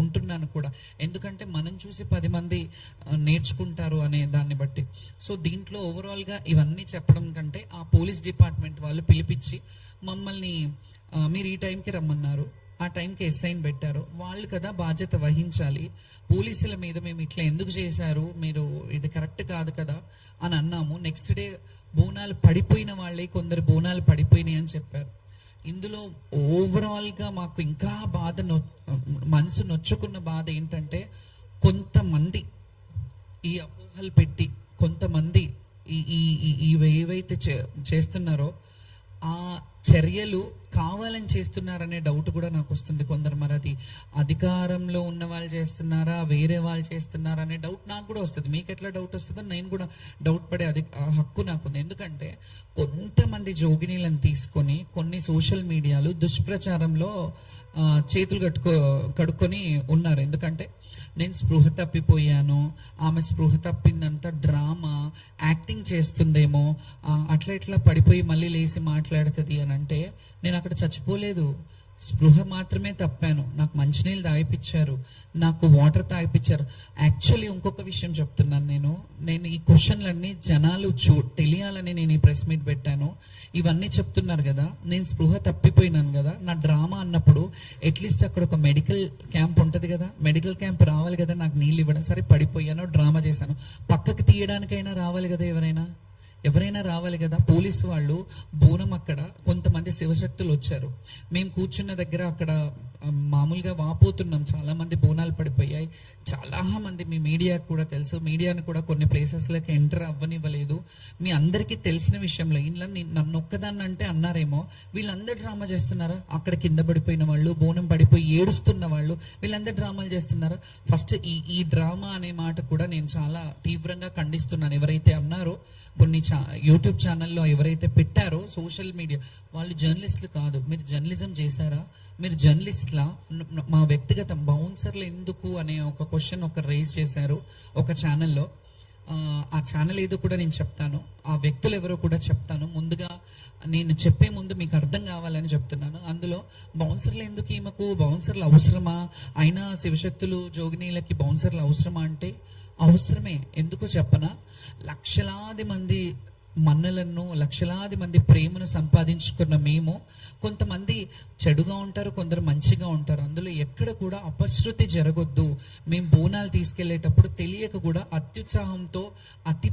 ఉంటున్నాను కూడా. ఎందుకంటే మనం చూసి 10 మంది నేర్చుకుంటారు అనే దాన్ని బట్టి. సో దీంట్లో ఓవరాల్గా ఇవన్నీ చెప్పడం కంటే ఆ పోలీస్ డిపార్ట్మెంట్ వాళ్ళు పిలిపించి మమ్మల్ని మీరు ఈ టైంకి రమ్మన్నారు, ఆ టైంకి ఎస్ఐని పెట్టారు, వాళ్ళు కదా బాధ్యత వహించాలి, పోలీసుల మీద మేము ఇట్లా ఎందుకు చేశారు, మీరు ఇది కరెక్ట్ కాదు కదా అని అన్నాము. నెక్స్ట్ డే బోనాలు పడిపోయిన వాళ్ళే కొందరు బోనాలు పడిపోయినాయి అని చెప్పారు. ఇందులో ఓవరాల్గా మాకు ఇంకా మనసు నొచ్చుకున్న బాధ ఏంటంటే, కొంతమంది ఈ అపోహలు పెట్టి కొంతమంది ఏవైతే చేస్తున్నారో ఆ చర్యలు కావాలని చేస్తున్నారనే డౌట్ కూడా నాకు వస్తుంది. కొందరు మరి అది అధికారంలో ఉన్న వాళ్ళు చేస్తున్నారా, వేరే వాళ్ళు చేస్తున్నారా అనే డౌట్ నాకు కూడా వస్తుంది. మీకు ఎట్లా డౌట్ వస్తుందో నేను కూడా డౌట్ పడే హక్కు నాకుంది. ఎందుకంటే కొంతమంది జోగినీలను తీసుకొని కొన్ని సోషల్ మీడియాలు దుష్ప్రచారంలో చేతులు కడుక్కొని ఉన్నారు. ఎందుకంటే నేను స్పృహ తప్పిపోయాను, ఆమె స్పృహ తప్పిందంతా డ్రామా, యాక్టింగ్ చేస్తుందేమో, అట్లా ఇట్లా పడిపోయి మళ్ళీ లేచి మాట్లాడుతుంది అని అంటే, నేను అక్కడ చచ్చిపోలేదు, స్పృహ మాత్రమే తప్పాను. నాకు మంచినీళ్ళు తాగిపించారు, నాకు వాటర్ తాగిపించారు. యాక్చువల్లీ ఇంకొక విషయం చెప్తున్నాను, నేను ఈ క్వశ్చన్లన్నీ జనాలు తెలియాలని నేను ఈ ప్రెస్ మీట్ పెట్టాను. ఇవన్నీ చెప్తున్నారు కదా, నేను స్పృహ తప్పిపోయినాను కదా, నా డ్రామా అన్నప్పుడు అట్లీస్ట్ అక్కడ ఒక మెడికల్ క్యాంప్ ఉంటుంది కదా, మెడికల్ క్యాంప్ రావాలి కదా నాకు నీళ్ళు ఇవ్వడం. సరే పడిపోయాను, డ్రామా చేశాను, పక్కకి తీయడానికైనా రావాలి కదా, ఎవరైనా రావాలి కదా. పోలీసు వాళ్ళు బోనం అక్కడ కొంతమంది శివశక్తులు వచ్చారు, మేము కూర్చున్న దగ్గర అక్కడ మామూలుగా వాపోతున్నాం, చాలామంది బోనాలు పడిపోయాయి. చాలామంది మీ మీడియాకు కూడా తెలుసు, మీడియాను కూడా కొన్ని ప్లేసెస్లోకి ఎంటర్ అవ్వనివ్వలేదు. మీ అందరికీ తెలిసిన విషయంలో ఇలా నన్ను ఒక్కదాన్ని అంటే అన్నారేమో, వీళ్ళందరూ డ్రామా చేస్తున్నారా, అక్కడ కింద పడిపోయిన వాళ్ళు, బోనం పడిపోయి ఏడుస్తున్న వాళ్ళు, వీళ్ళందరూ డ్రామాలు చేస్తున్నారా? ఫస్ట్ ఈ డ్రామా అనే మాట కూడా నేను చాలా తీవ్రంగా ఖండిస్తున్నాను. ఎవరైతే అన్నారో, కొన్ని యూట్యూబ్ ఛానల్లో ఎవరైతే పెట్టారో సోషల్ మీడియా వాళ్ళు జర్నలిస్టులు కాదు. మీరు జర్నలిజం చేశారా? మీరు జర్నలిస్ట్లా? మా వ్యక్తిగత బౌన్సర్లు ఎందుకు అనే ఒక క్వశ్చన్ రైజ్ చేశారు ఒక ఛానల్లో. ఆ ఛానల్ ఏదో కూడా నేను చెప్తాను, ఆ వ్యక్తులు ఎవరో కూడా చెప్తాను. ముందుగా నేను చెప్పే ముందు మీకు అర్థం కావాలని చెప్తున్నాను. అందులో బౌన్సర్లు ఎందుకు, ఈమెకు బౌన్సర్లు అవసరమా, అయినా శివశక్తులు జోగినీలకి బౌన్సర్లు అవసరమా అంటే అవసరమే. ఎందుకో చెప్పనా, లక్షలాది మంది మన్నలను, లక్షలాది మంది ప్రేమను సంపాదించుకున్న మేము, కొంతమంది చెడుగా ఉంటారు, కొందరు మంచిగా ఉంటారు, అందులో ఎక్కడ కూడా అపశృతి జరగొద్దు. మేము బోనాలు తీసుకెళ్లేటప్పుడు తెలియక కూడా అత్యుత్సాహంతో అతి